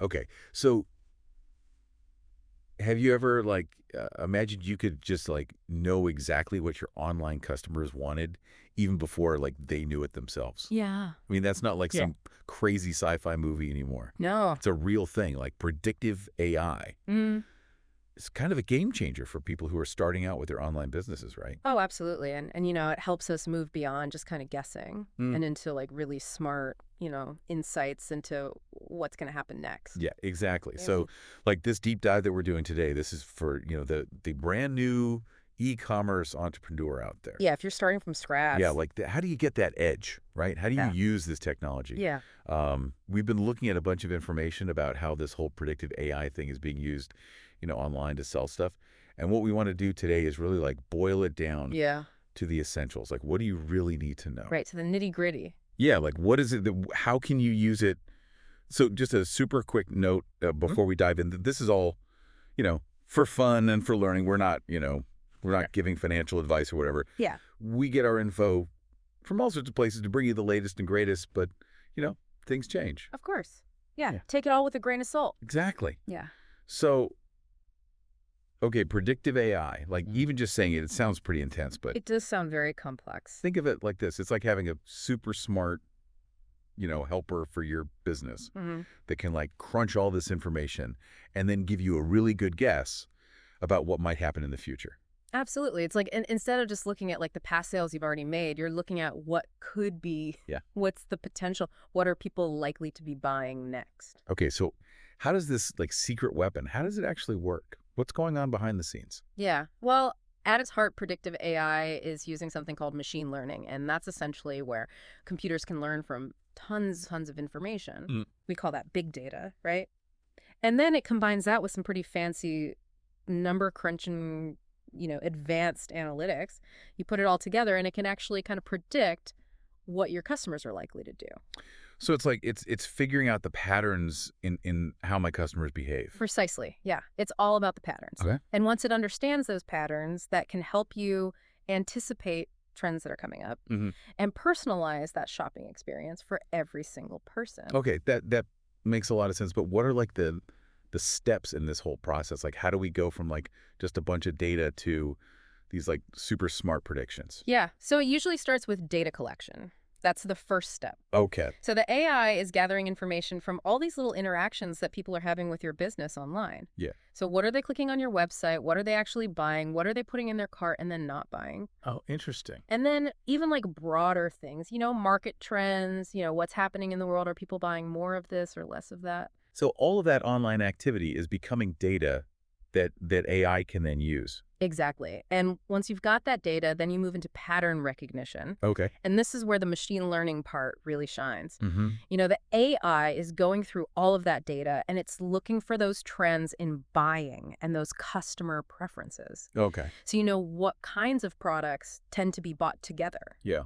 Okay. So have you ever imagined you could just know exactly what your online customers wanted even before they knew it themselves? Yeah. I mean, that's not like Yeah. some crazy sci-fi movie anymore. No. It's a real thing, like predictive AI. Mm. It's kind of a game changer for people who are starting out with their online businesses, right? Oh, absolutely. And it helps us move beyond just kind of guessing Mm. and into like really smart, insights into what's going to happen next. Yeah, exactly. Yeah. So, like this deep dive that we're doing today, this is for, the brand new e-commerce entrepreneur out there. Yeah, if you're starting from scratch. Yeah, how do you get that edge, right? How do you Yeah. use this technology? Yeah. We've been looking at a bunch of information about how this whole predictive AI thing is being used, online to sell stuff. And what we want to do today is really boil it down Yeah. to the essentials. Like, what do you really need to know? Right. So the nitty gritty. Yeah, like what is it that, how can you use it? So just a super quick note before we dive in, this is all, for fun and for learning. We're not, we're not giving financial advice or whatever. Yeah. We get our info from all sorts of places to bring you the latest and greatest, but, things change. Of course. Yeah. Yeah. Take it all with a grain of salt. Exactly. Yeah. So, okay, predictive AI, even just saying it sounds pretty intense, but It does sound very complex. think of it like this. It's like having a super smart, helper for your business Hmm. that can crunch all this information and then give you a really good guess about what might happen in the future. Absolutely. It's like instead of just looking at like the past sales you've already made, you're looking at what could be, Yeah. what's the potential, what are people likely to be buying next? Okay, so how does this secret weapon, how does it actually work? What's going on behind the scenes? Yeah. Well, at its heart, predictive AI is using something called machine learning, and that's essentially where computers can learn from tons of information. Mm. We call that big data, right? And then it combines that with some pretty fancy number crunching, advanced analytics. You put it all together and it can actually kind of predict what your customers are likely to do. So it's it's figuring out the patterns in how my customers behave. Precisely. Yeah. It's all about the patterns. Okay. And once it understands those patterns, that can help you anticipate trends that are coming up Hmm. and personalize that shopping experience for every single person. Okay, that makes a lot of sense. But what are the steps in this whole process? Like, how do we go from just a bunch of data to these super smart predictions? Yeah. So it usually starts with data collection. That's the first step. Okay. So the AI is gathering information from all these little interactions that people are having with your business online. Yeah. So what are they clicking on your website? What are they actually buying? What are they putting in their cart and then not buying? Oh, interesting. And then even like broader things, market trends, what's happening in the world. Are people buying more of this or less of that? So all of that online activity is becoming data that AI can then use. Exactly. And once you've got that data, then you move into pattern recognition. Okay. And this is where the machine learning part really shines. Mm-hmm. The AI is going through all of that data and it's looking for those trends in buying and those customer preferences. Okay. So what kinds of products tend to be bought together. Yeah.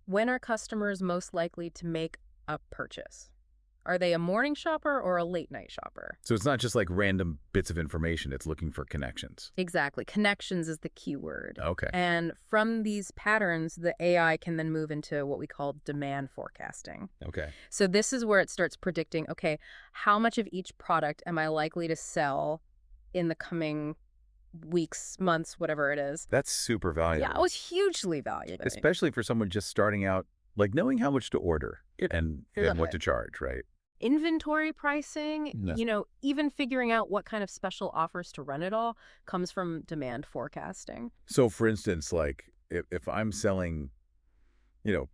When are customers most likely to make a purchase? Are they a morning shopper or a late night shopper? So it's not just random bits of information. It's looking for connections. Exactly. Connections is the key word. Okay. And from these patterns, the AI can then move into what we call demand forecasting. Okay. So this is where it starts predicting, okay, how much of each product am I likely to sell in the coming weeks, months, whatever it is? That's super valuable. Yeah, it was hugely valuable. Especially for someone just starting out, knowing how much to order and Yeah. what to charge, right? Inventory pricing, No. even figuring out what kind of special offers to run it all comes from demand forecasting. So for instance, if I'm selling,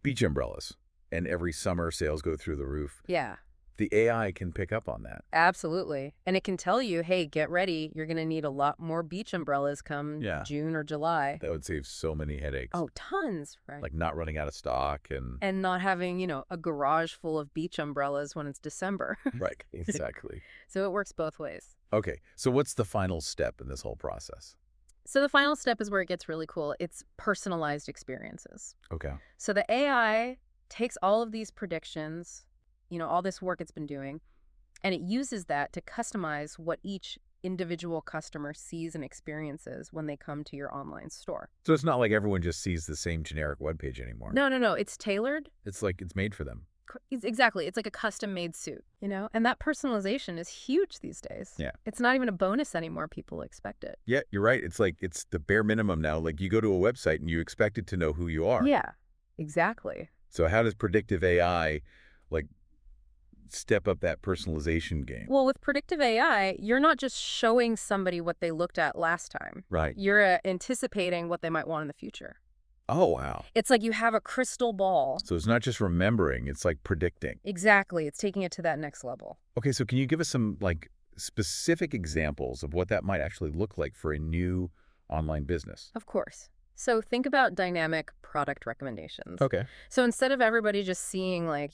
beach umbrellas and every summer sales go through the roof, Yeah, the AI can pick up on that. absolutely. And it can tell you, hey, get ready. You're going to need a lot more beach umbrellas come Yeah. June or July. That would save so many headaches. Oh, tons, right? Like not running out of stock And not having, a garage full of beach umbrellas when it's December. Right, exactly. So it works both ways. Okay, so what's the final step in this whole process? So the final step is where it gets really cool. It's personalized experiences. Okay. So the AI takes all of these predictions, all this work it's been doing, and it uses that to customize what each individual customer sees and experiences when they come to your online store. So it's not like everyone just sees the same generic webpage anymore. No. It's tailored. It's it's made for them. Exactly. It's like a custom-made suit, you know? And that personalization is huge these days. Yeah. It's not even a bonus anymore. People expect it. Yeah, you're right. It's like it's the bare minimum now. Like you go to a website and you expect it to know who you are. Yeah, exactly. So how does predictive AI like step up that personalization game? Well, with predictive AI, you're not just showing somebody what they looked at last time. Right. You're anticipating what they might want in the future. Oh, wow. It's like you have a crystal ball. So it's not just remembering, it's like predicting. Exactly. It's taking it to that next level. Okay, so can you give us some like specific examples of what that might actually look like for a new online business? Of course. So think about dynamic product recommendations. Okay. So instead of everybody just seeing like,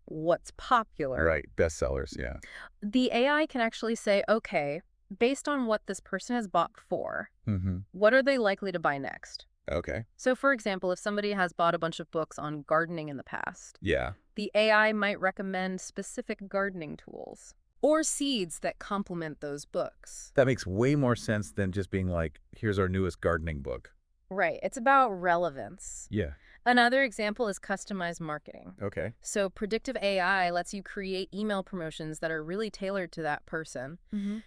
what's popular, Right, bestsellers, yeah. the AI can actually say, okay, based on what this person has bought before, Mm-hmm. what are they likely to buy next? Okay. So for example, if somebody has bought a bunch of books on gardening in the past, Yeah. the AI might recommend specific gardening tools or seeds that complement those books. That makes way more sense than just being like, here's our newest gardening book. Right. It's about relevance. Yeah. Another example is customized marketing. Okay. So predictive AI lets you create email promotions that are really tailored to that person,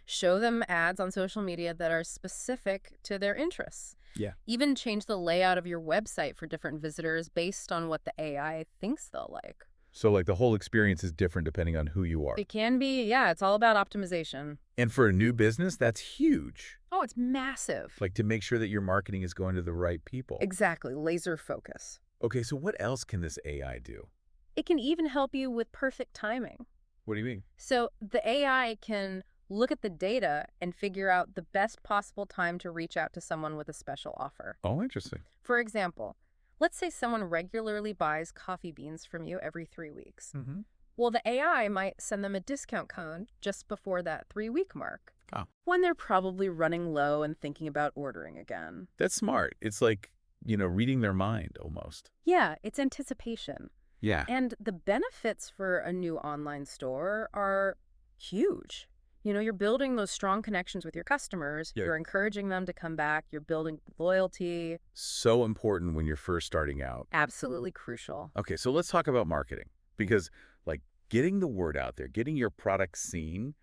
show them ads on social media that are specific to their interests. Yeah. Even change the layout of your website for different visitors based on what the AI thinks they'll like. So like the whole experience is different depending on who you are. It can be, yeah, it's all about optimization. And for a new business, that's huge. Oh, it's massive. Like to make sure that your marketing is going to the right people. Exactly, laser focus. Okay, so what else can this AI do? It can even help you with perfect timing. What do you mean? So the AI can look at the data and figure out the best possible time to reach out to someone with a special offer. Oh, interesting. For example, let's say someone regularly buys coffee beans from you every 3 weeks. Mm-hmm. Well, the AI might send them a discount code just before that 3-week mark, Oh. when they're probably running low and thinking about ordering again. That's smart. It's like, reading their mind almost. Yeah, it's anticipation. Yeah. And the benefits for a new online store are huge. You're building those strong connections with your customers. Yeah. You're encouraging them to come back. You're building loyalty. So important when you're first starting out. Absolutely crucial. Okay, so let's talk about marketing because like getting the word out there, getting your product seen,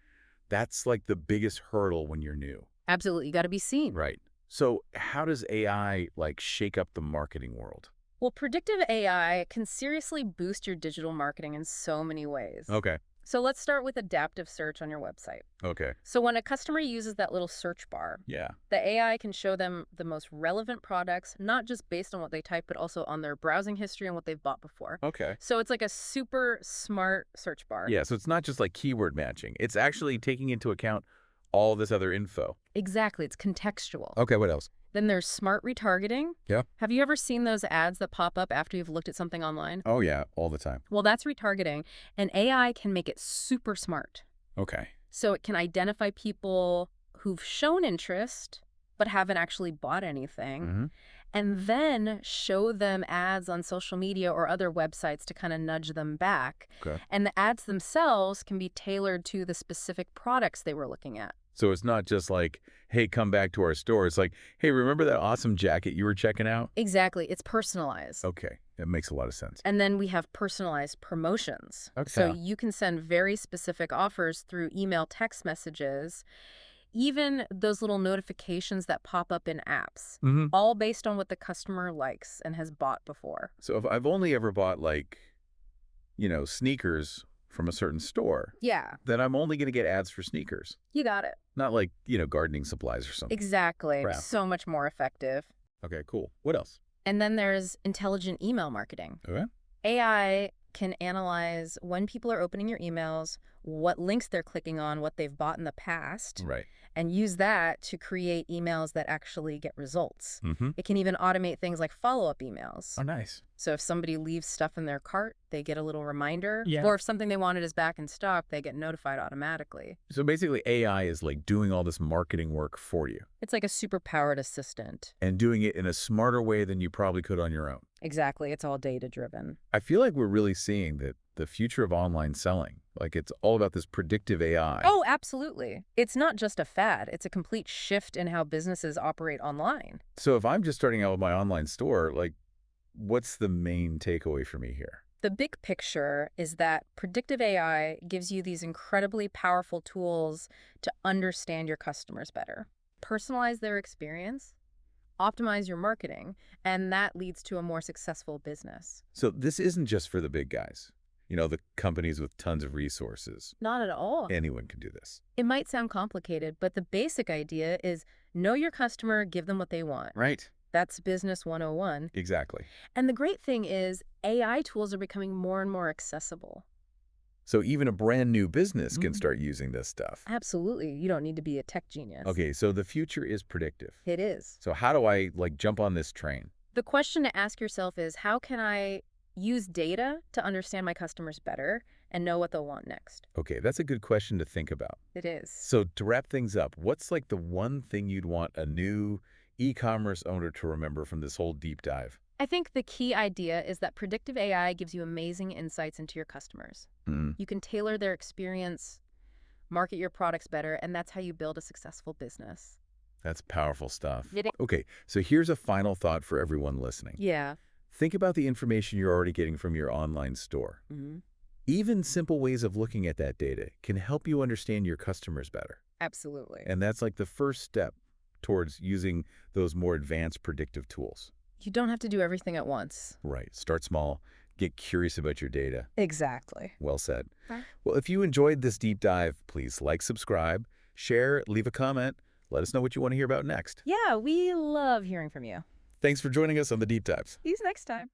that's like the biggest hurdle when you're new. Absolutely. You got to be seen. Right. So how does AI like shake up the marketing world? Well, predictive AI can seriously boost your digital marketing in so many ways. Okay. So let's start with adaptive search on your website. Okay. So when a customer uses that little search bar, Yeah. the AI can show them the most relevant products, not just based on what they type, but also on their browsing history and what they've bought before. Okay. So it's like a super smart search bar. Yeah, so it's not just like keyword matching. It's actually taking into account all this other info. Exactly. It's contextual. Okay, what else? Then there's smart retargeting. Yeah. Have you ever seen those ads that pop up after you've looked at something online? Oh, yeah, all the time. Well, that's retargeting, and AI can make it super smart. Okay. So it can identify people who've shown interest but haven't actually bought anything, Mm-hmm. and then show them ads on social media or other websites to kind of nudge them back. Okay. And the ads themselves can be tailored to the specific products they were looking at. So it's not just like, hey, come back to our store. It's like, hey, remember that awesome jacket you were checking out? Exactly. It's personalized. Okay, that makes a lot of sense. And then we have personalized promotions. Okay. So you can send very specific offers through email, text messages, even those little notifications that pop up in apps, Mm-hmm. all based on what the customer likes and has bought before. So if I've only ever bought like, sneakers from a certain store, Yeah, then I'm only going to get ads for sneakers. you got it. Not like, gardening supplies or something. Exactly. Crap. So much more effective. Okay, cool. What else? And then there's intelligent email marketing. Okay. AI can analyze when people are opening your emails, what links they're clicking on, what they've bought in the past, Right. and use that to create emails that actually get results. Mm-hmm. It can even automate things like follow-up emails. Oh, nice. So if somebody leaves stuff in their cart, they get a little reminder. Yeah. Or if something they wanted is back in stock, they get notified automatically. So basically AI is like doing all this marketing work for you It's like a super-powered assistant. and doing it in a smarter way than you probably could on your own. Exactly. It's all data-driven. I feel like we're really seeing that the future of online selling, like it's all about this predictive AI. Oh, absolutely. It's not just a fad. It's a complete shift in how businesses operate online. So if I'm just starting out with my online store, like what's the main takeaway for me here? The big picture is that predictive AI gives you these incredibly powerful tools to understand your customers better, personalize their experience, optimize your marketing, and that leads to a more successful business. So this isn't just for the big guys, the companies with tons of resources. Not at all. Anyone can do this. It might sound complicated, but the basic idea is know your customer, give them what they want. Right. That's business 101. Exactly. And the great thing is AI tools are becoming more and more accessible. So even a brand new business can start using this stuff. Absolutely. You don't need to be a tech genius. Okay, so the future is predictive. It is. So how do I jump on this train? The question to ask yourself is, how can I use data to understand my customers better and know what they'll want next? Okay, that's a good question to think about. It is. So to wrap things up, what's the one thing you'd want a new e-commerce owner to remember from this whole deep dive? I think the key idea is that predictive AI gives you amazing insights into your customers. You can tailor their experience, market your products better, and that's how you build a successful business. That's powerful stuff. It is. Okay, so here's a final thought for everyone listening. Yeah. Think about the information you're already getting from your online store. Even simple ways of looking at that data can help you understand your customers better. Absolutely. And that's the first step towards using those more advanced predictive tools. You don't have to do everything at once. Right. Start small. Get curious about your data. Exactly. Well said. Right. Well, if you enjoyed this deep dive, please subscribe, share, leave a comment. Let us know what you want to hear about next. Yeah, we love hearing from you. Thanks for joining us on the Deep Dives. See you next time.